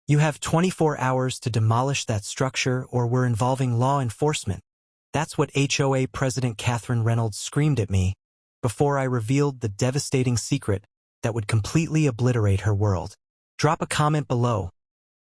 You have 24 hours to demolish that structure or we're involving law enforcement. That's what HOA President Catherine Reynolds screamed at me before I revealed the devastating secret that would completely obliterate her world. Drop a comment below.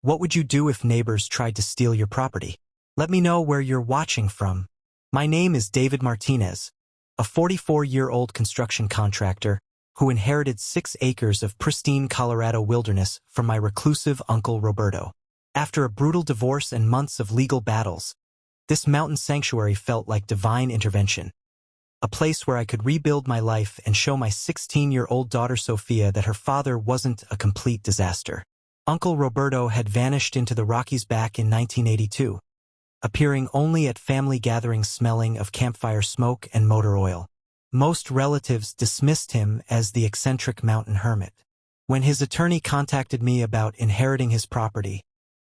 What would you do if neighbors tried to steal your property? Let me know where you're watching from. My name is David Martinez, a 44-year-old construction contractor who inherited 6 acres of pristine Colorado wilderness from my reclusive uncle Roberto. After a brutal divorce and months of legal battles, this mountain sanctuary felt like divine intervention. A place where I could rebuild my life and show my 16-year-old daughter Sophia that her father wasn't a complete disaster. Uncle Roberto had vanished into the Rockies back in 1982, appearing only at family gatherings smelling of campfire smoke and motor oil. Most relatives dismissed him as the eccentric mountain hermit. When his attorney contacted me about inheriting his property,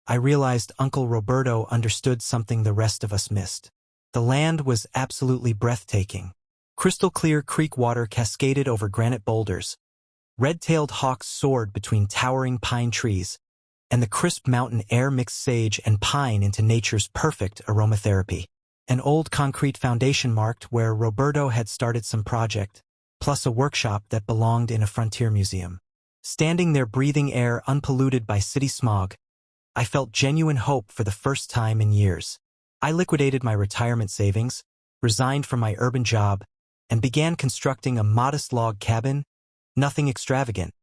I realized Uncle Roberto understood something the rest of us missed. The land was absolutely breathtaking. Crystal-clear creek water cascaded over granite boulders. Red-tailed hawks soared between towering pine trees, and the crisp mountain air mixed sage and pine into nature's perfect aromatherapy. An old concrete foundation marked where Roberto had started some project, plus a workshop that belonged in a frontier museum. Standing there breathing air unpolluted by city smog, I felt genuine hope for the first time in years. I liquidated my retirement savings, resigned from my urban job, and began constructing a modest log cabin. Nothing extravagant,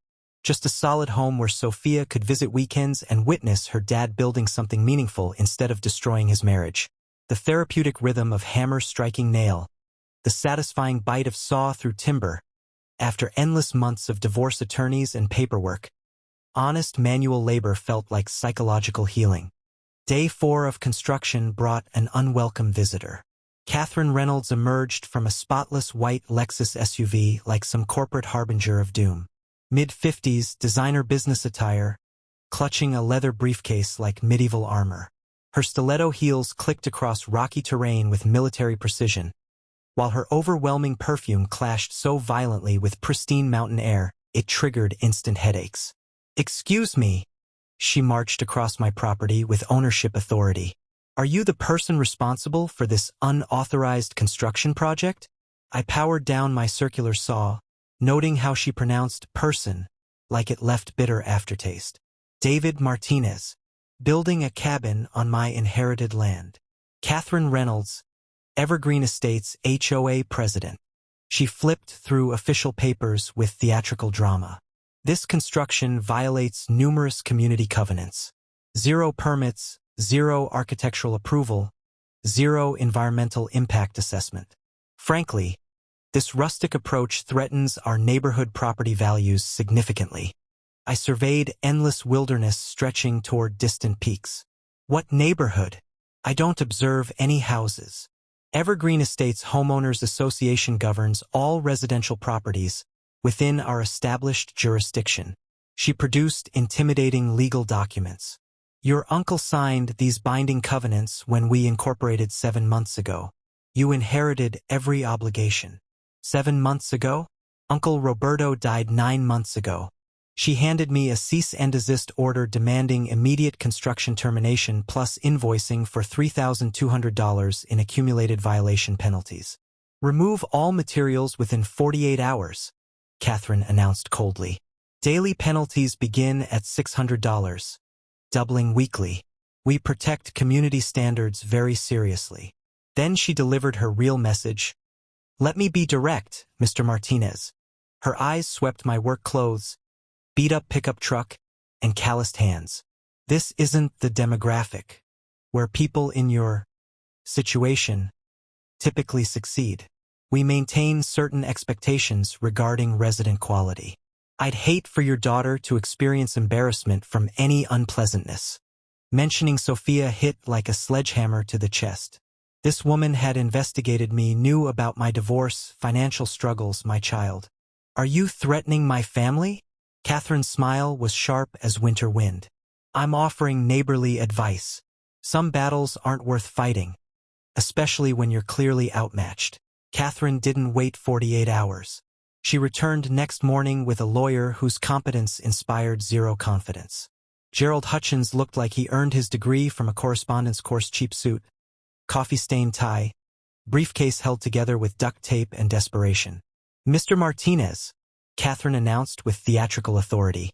just a solid home where Sophia could visit weekends and witness her dad building something meaningful instead of destroying his marriage. The therapeutic rhythm of hammer striking nail, the satisfying bite of saw through timber, after endless months of divorce attorneys and paperwork. Honest manual labor felt like psychological healing. Day 4 of construction brought an unwelcome visitor. Catherine Reynolds emerged from a spotless white Lexus SUV like some corporate harbinger of doom. Mid-50s, designer business attire, clutching a leather briefcase like medieval armor. Her stiletto heels clicked across rocky terrain with military precision, while her overwhelming perfume clashed so violently with pristine mountain air, it triggered instant headaches. "Excuse me." She marched across my property with ownership authority. "Are you the person responsible for this unauthorized construction project?" I powered down my circular saw, noting how she pronounced person, like it left bitter aftertaste. "David Martinez, building a cabin on my inherited land. Catherine Reynolds, Evergreen Estates HOA President." She flipped through official papers with theatrical drama. "This construction violates numerous community covenants. 0 permits, 0 architectural approval, 0 environmental impact assessment. Frankly, this rustic approach threatens our neighborhood property values significantly." I surveyed endless wilderness stretching toward distant peaks. "What neighborhood? I don't observe any houses." Evergreen Estates Homeowners Association governs all residential properties within our established jurisdiction. She produced intimidating legal documents. "Your uncle signed these binding covenants when we incorporated 7 months ago. You inherited every obligation." 7 months ago? Uncle Roberto died 9 months ago. She handed me a cease and desist order demanding immediate construction termination plus invoicing for $3,200 in accumulated violation penalties. "Remove all materials within 48 hours, Catherine announced coldly. "Daily penalties begin at $600, doubling weekly. We protect community standards very seriously." Then she delivered her real message. "Let me be direct, Mr. Martinez." Her eyes swept my work clothes, beat-up pickup truck, and calloused hands. "This isn't the demographic where people in your situation typically succeed. We maintain certain expectations regarding resident quality. I'd hate for your daughter to experience embarrassment from any unpleasantness." Mentioning Sophia hit like a sledgehammer to the chest. This woman had investigated me, knew about my divorce, financial struggles, my child. "Are you threatening my family?" Catherine's smile was sharp as winter wind. "I'm offering neighborly advice. Some battles aren't worth fighting, especially when you're clearly outmatched." Catherine didn't wait 48 hours. She returned next morning with a lawyer whose competence inspired zero confidence. Gerald Hutchins looked like he earned his degree from a correspondence course. Cheap suit, coffee-stained tie, briefcase held together with duct tape and desperation. "Mr. Martinez," Catherine announced with theatrical authority,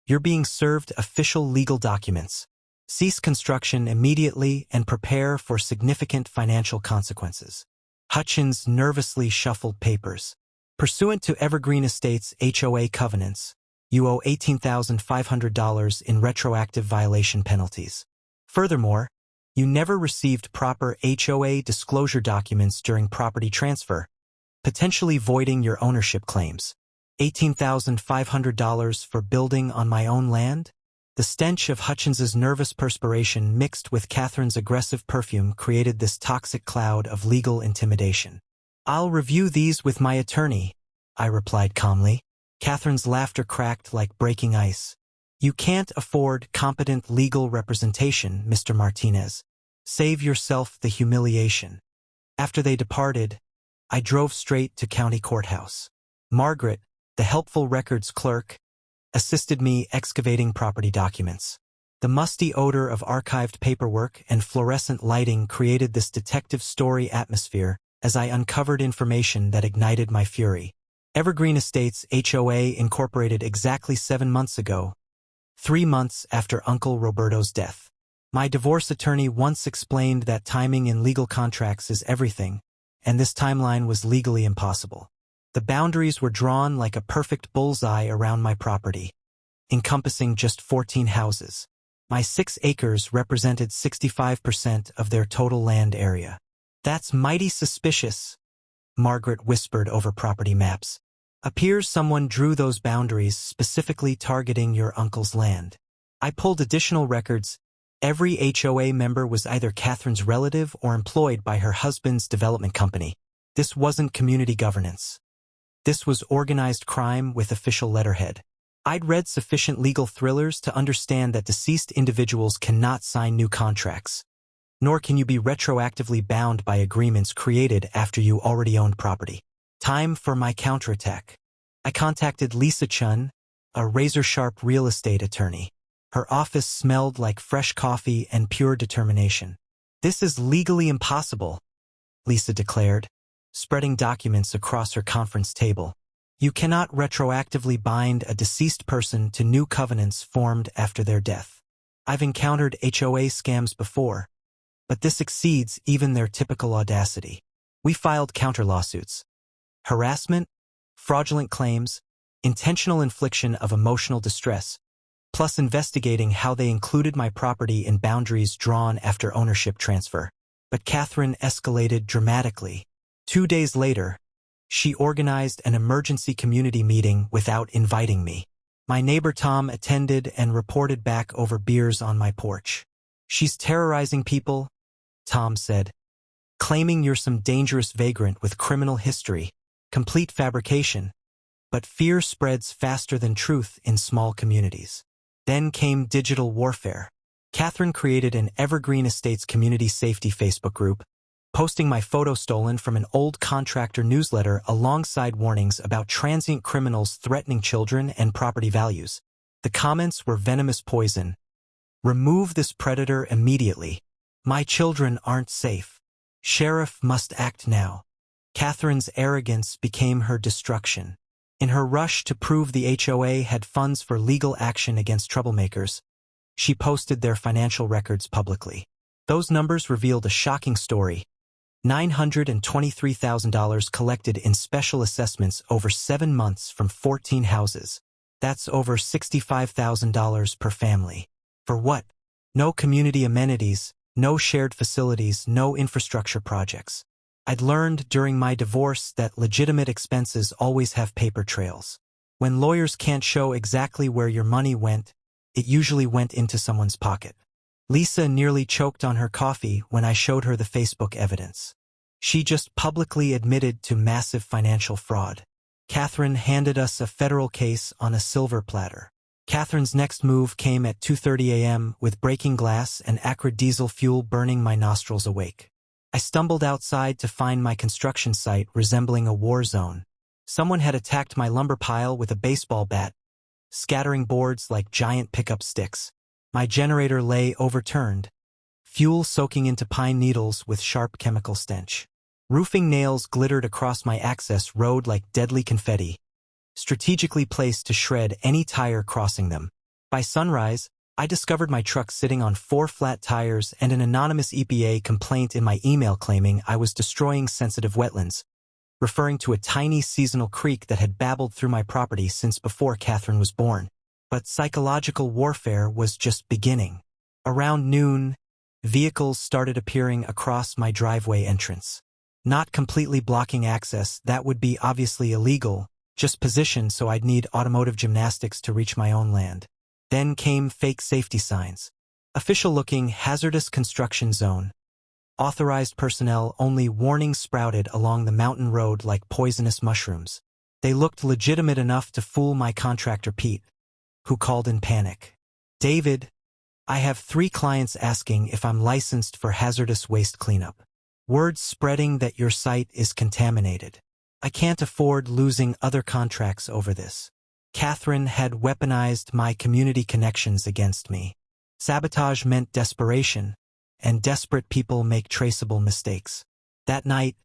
"you're being served official legal documents. Cease construction immediately and prepare for significant financial consequences." Hutchins nervously shuffled papers. "Pursuant to Evergreen Estates HOA covenants, you owe $18,500 in retroactive violation penalties. Furthermore, you never received proper HOA disclosure documents during property transfer, potentially voiding your ownership claims. $18,500 for building on my own land?" The stench of Hutchins's nervous perspiration mixed with Catherine's aggressive perfume created this toxic cloud of legal intimidation. "I'll review these with my attorney," I replied calmly. Catherine's laughter cracked like breaking ice. "You can't afford competent legal representation, Mr. Martinez. Save yourself the humiliation." After they departed, I drove straight to county courthouse. Margaret, the helpful records clerk, assisted me excavating property documents. The musty odor of archived paperwork and fluorescent lighting created this detective story atmosphere as I uncovered information that ignited my fury. Evergreen Estates HOA incorporated exactly 7 months ago, 3 months after Uncle Roberto's death. My divorce attorney once explained that timing in legal contracts is everything, and this timeline was legally impossible. The boundaries were drawn like a perfect bullseye around my property, encompassing just 14 houses. My 6 acres represented 65% of their total land area. "That's mighty suspicious," Margaret whispered over property maps. "Appears someone drew those boundaries specifically targeting your uncle's land." I pulled additional records. Every HOA member was either Catherine's relative or employed by her husband's development company. This wasn't community governance. This was organized crime with official letterhead. I'd read sufficient legal thrillers to understand that deceased individuals cannot sign new contracts, nor can you be retroactively bound by agreements created after you already owned property. Time for my counterattack. I contacted Lisa Chun, a razor-sharp real estate attorney. Her office smelled like fresh coffee and pure determination. "This is legally impossible," Lisa declared, spreading documents across her conference table. "You cannot retroactively bind a deceased person to new covenants formed after their death. I've encountered HOA scams before, but this exceeds even their typical audacity." We filed counter-lawsuits. Harassment, fraudulent claims, intentional infliction of emotional distress, plus investigating how they included my property in boundaries drawn after ownership transfer. But Catherine escalated dramatically. 2 days later, she organized an emergency community meeting without inviting me. My neighbor Tom attended and reported back over beers on my porch. "She's terrorizing people," Tom said, "claiming you're some dangerous vagrant with criminal history. Complete fabrication. But fear spreads faster than truth in small communities." Then came digital warfare. Catherine created an Evergreen Estates Community Safety Facebook group, posting my photo stolen from an old contractor newsletter alongside warnings about transient criminals threatening children and property values. The comments were venomous poison. "Remove this predator immediately. My children aren't safe. Sheriff must act now." Catherine's arrogance became her destruction. In her rush to prove the HOA had funds for legal action against troublemakers, she posted their financial records publicly. Those numbers revealed a shocking story. $923,000 collected in special assessments over 7 months from 14 houses. That's over $65,000 per family. For what? No community amenities, no shared facilities, no infrastructure projects. I'd learned during my divorce that legitimate expenses always have paper trails. When lawyers can't show exactly where your money went, it usually went into someone's pocket. Lisa nearly choked on her coffee when I showed her the Facebook evidence. She just publicly admitted to massive financial fraud. Catherine handed us a federal case on a silver platter. Catherine's next move came at 2:30 a.m. with breaking glass and acrid diesel fuel burning my nostrils awake. I stumbled outside to find my construction site resembling a war zone. Someone had attacked my lumber pile with a baseball bat, scattering boards like giant pickup sticks. My generator lay overturned, fuel soaking into pine needles with sharp chemical stench. Roofing nails glittered across my access road like deadly confetti, strategically placed to shred any tire crossing them. By sunrise, I discovered my truck sitting on 4 flat tires and an anonymous EPA complaint in my email claiming I was destroying sensitive wetlands, referring to a tiny seasonal creek that had babbled through my property since before Catherine was born. But psychological warfare was just beginning. Around noon, vehicles started appearing across my driveway entrance. Not completely blocking access, that would be obviously illegal, just positioned so I'd need automotive gymnastics to reach my own land. Then came fake safety signs. Official-looking hazardous construction zone. Authorized personnel only warnings sprouted along the mountain road like poisonous mushrooms. They looked legitimate enough to fool my contractor Pete, who called in panic. David, I have 3 clients asking if I'm licensed for hazardous waste cleanup. Word spreading that your site is contaminated. I can't afford losing other contracts over this. Catherine had weaponized my community connections against me. Sabotage meant desperation, and desperate people make traceable mistakes. That night,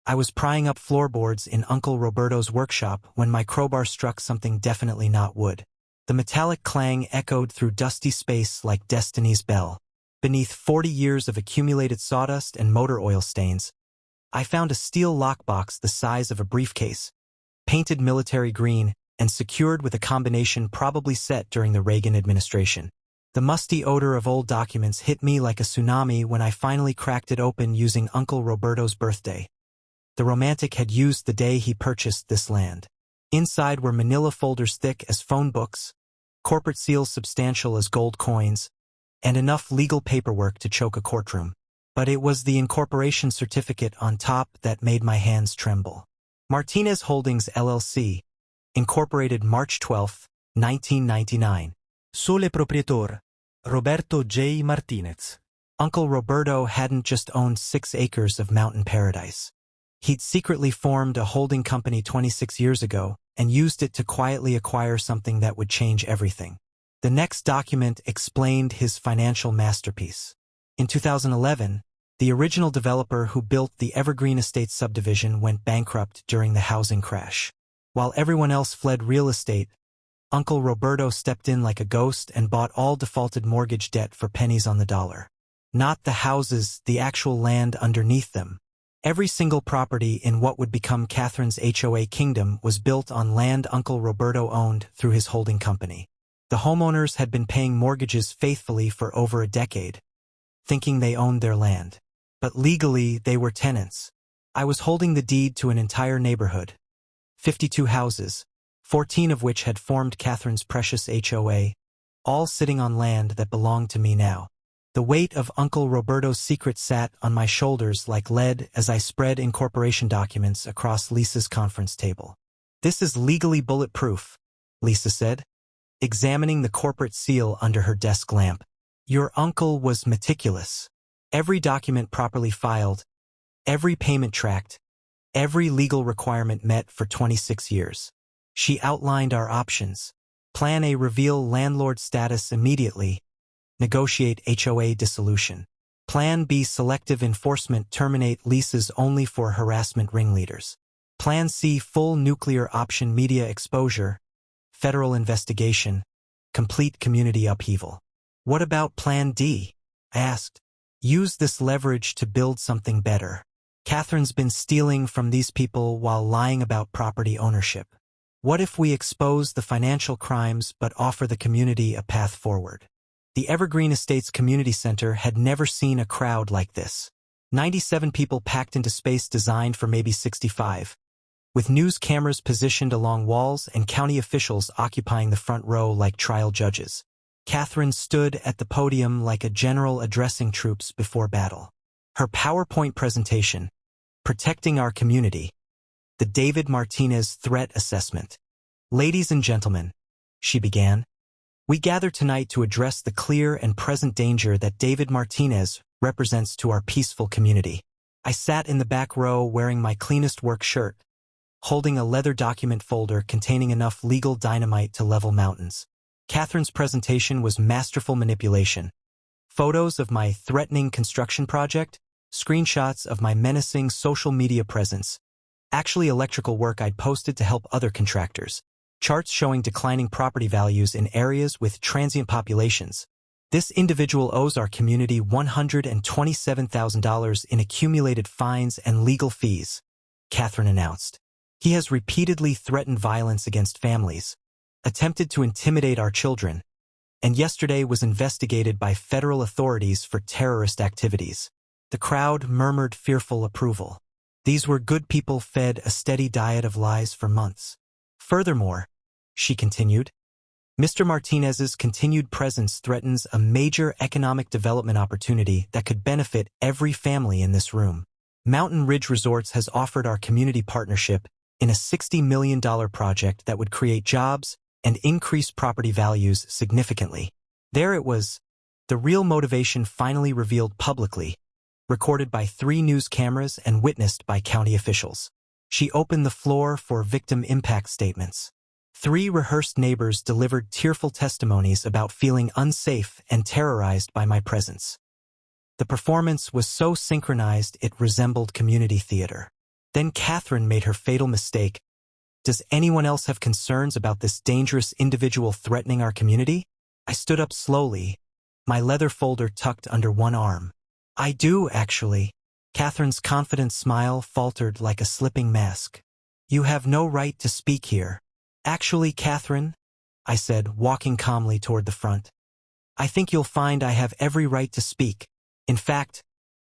I was prying up floorboards in Uncle Roberto's workshop when my crowbar struck something definitely not wood. The metallic clang echoed through dusty space like destiny's bell. Beneath 40 years of accumulated sawdust and motor oil stains, I found a steel lockbox the size of a briefcase, painted military green, and secured with a combination probably set during the Reagan administration. The musty odor of old documents hit me like a tsunami when I finally cracked it open using Uncle Roberto's birthday. The romantic had used the day he purchased this land. Inside were manila folders thick as phone books, corporate seals substantial as gold coins, and enough legal paperwork to choke a courtroom. But it was the incorporation certificate on top that made my hands tremble. Martinez Holdings LLC, incorporated March 12, 1999. Sole proprietor, Roberto J. Martinez. Uncle Roberto hadn't just owned 6 acres of mountain paradise. He'd secretly formed a holding company 26 years ago and used it to quietly acquire something that would change everything. The next document explained his financial masterpiece. In 2011, the original developer who built the Evergreen Estates subdivision went bankrupt during the housing crash. While everyone else fled real estate, Uncle Roberto stepped in like a ghost and bought all defaulted mortgage debt for pennies on the dollar. Not the houses, the actual land underneath them. Every single property in what would become Catherine's HOA kingdom was built on land Uncle Roberto owned through his holding company. The homeowners had been paying mortgages faithfully for over a decade, thinking they owned their land. But legally, they were tenants. I was holding the deed to an entire neighborhood. 52 houses, 14 of which had formed Catherine's precious HOA, all sitting on land that belonged to me now. The weight of Uncle Roberto's secret sat on my shoulders like lead as I spread incorporation documents across Lisa's conference table. "This is legally bulletproof," Lisa said, examining the corporate seal under her desk lamp. "Your uncle was meticulous. Every document properly filed, every payment tracked, every legal requirement met for 26 years. She outlined our options. Plan A, reveal landlord status immediately. Negotiate HOA dissolution. Plan B, selective enforcement, terminate leases only for harassment ringleaders. Plan C, full nuclear option, media exposure, federal investigation, complete community upheaval. What about Plan D? I asked. Use this leverage to build something better. Catherine's been stealing from these people while lying about property ownership. What if we expose the financial crimes but offer the community a path forward? The Evergreen Estates Community Center had never seen a crowd like this. 97 people packed into space designed for maybe 65, with news cameras positioned along walls and county officials occupying the front row like trial judges. Catherine stood at the podium like a general addressing troops before battle. Her PowerPoint presentation, Protecting Our Community, the David Martinez Threat Assessment. "Ladies and gentlemen," she began, "we gather tonight to address the clear and present danger that David Martinez represents to our peaceful community." I sat in the back row wearing my cleanest work shirt, holding a leather document folder containing enough legal dynamite to level mountains. Catherine's presentation was masterful manipulation. Photos of my threatening construction project, screenshots of my menacing social media presence, actually electrical work I'd posted to help other contractors, charts showing declining property values in areas with transient populations. This individual owes our community $127,000 in accumulated fines and legal fees, Catherine announced. He has repeatedly threatened violence against families, attempted to intimidate our children, and yesterday was investigated by federal authorities for terrorist activities. The crowd murmured fearful approval. These were good people fed a steady diet of lies for months. Furthermore, she continued, Mr. Martinez's continued presence threatens a major economic development opportunity that could benefit every family in this room. Mountain Ridge Resorts has offered our community partnership in a $60 million project that would create jobs and increase property values significantly. There it was, the real motivation finally revealed publicly, recorded by 3 news cameras and witnessed by county officials. She opened the floor for victim impact statements. 3 rehearsed neighbors delivered tearful testimonies about feeling unsafe and terrorized by my presence. The performance was so synchronized it resembled community theater. Then Catherine made her fatal mistake. Does anyone else have concerns about this dangerous individual threatening our community? I stood up slowly, my leather folder tucked under one arm. I do, actually. Catherine's confident smile faltered like a slipping mask. You have no right to speak here. Actually, Catherine, I said, walking calmly toward the front. I think you'll find I have every right to speak. In fact,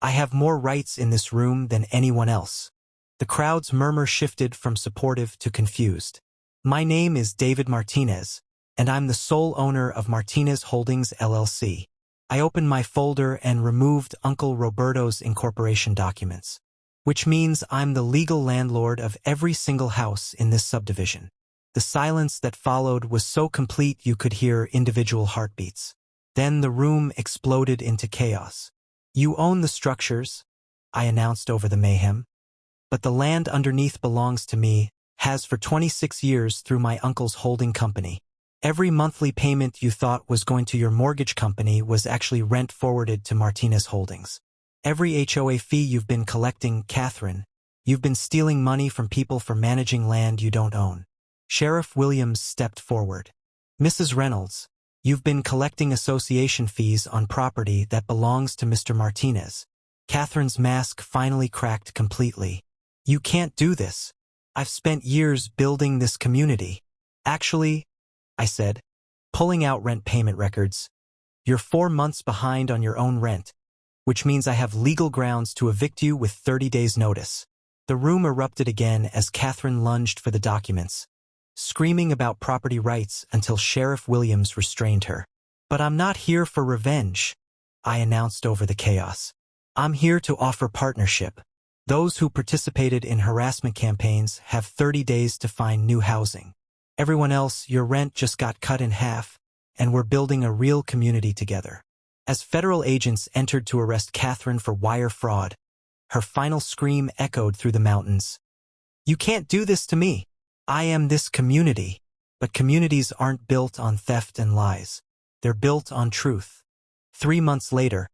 I have more rights in this room than anyone else. The crowd's murmur shifted from supportive to confused. My name is David Martinez, and I'm the sole owner of Martinez Holdings, LLC. I opened my folder and removed Uncle Roberto's incorporation documents, which means I'm the legal landlord of every single house in this subdivision. The silence that followed was so complete you could hear individual heartbeats. Then the room exploded into chaos. You own the structures, I announced over the mayhem. But the land underneath belongs to me, has for 26 years through my uncle's holding company. Every monthly payment you thought was going to your mortgage company was actually rent forwarded to Martinez Holdings. Every HOA fee you've been collecting, Catherine, you've been stealing money from people for managing land you don't own. Sheriff Williams stepped forward. Mrs. Reynolds, you've been collecting association fees on property that belongs to Mr. Martinez. Catherine's mask finally cracked completely. You can't do this. I've spent years building this community. Actually, I said, pulling out rent payment records, you're 4 months behind on your own rent, which means I have legal grounds to evict you with 30 days' notice. The room erupted again as Catherine lunged for the documents, screaming about property rights until Sheriff Williams restrained her. But I'm not here for revenge, I announced over the chaos. I'm here to offer partnership. Those who participated in harassment campaigns have 30 days to find new housing. Everyone else, your rent just got cut in half, and we're building a real community together. As federal agents entered to arrest Catherine for wire fraud, her final scream echoed through the mountains. You can't do this to me. I am this community. But communities aren't built on theft and lies. They're built on truth. 3 months later,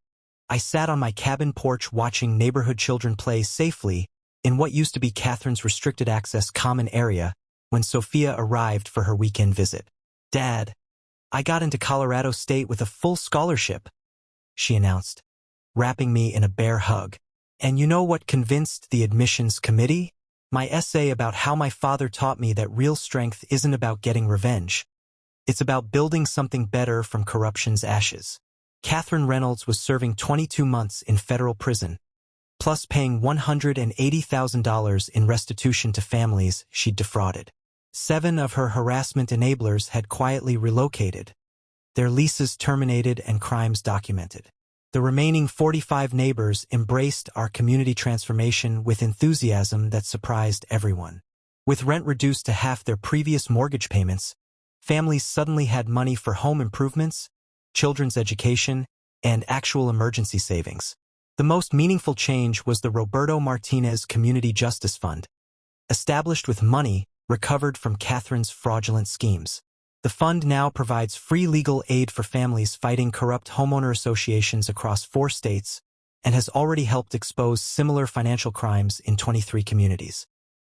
I sat on my cabin porch watching neighborhood children play safely in what used to be Catherine's restricted access common area when Sophia arrived for her weekend visit. Dad, I got into Colorado State with a full scholarship, she announced, wrapping me in a bear hug. And you know what convinced the admissions committee? My essay about how my father taught me that real strength isn't about getting revenge. It's about building something better from corruption's ashes. Catherine Reynolds was serving 22 months in federal prison, plus paying $180,000 in restitution to families she'd defrauded. 7 of her harassment enablers had quietly relocated, their leases terminated and crimes documented. The remaining 45 neighbors embraced our community transformation with enthusiasm that surprised everyone. With rent reduced to half their previous mortgage payments, families suddenly had money for home improvements, children's education, and actual emergency savings. The most meaningful change was the Roberto Martinez Community Justice Fund, established with money recovered from Catherine's fraudulent schemes. The fund now provides free legal aid for families fighting corrupt homeowner associations across 4 states and has already helped expose similar financial crimes in 23 communities.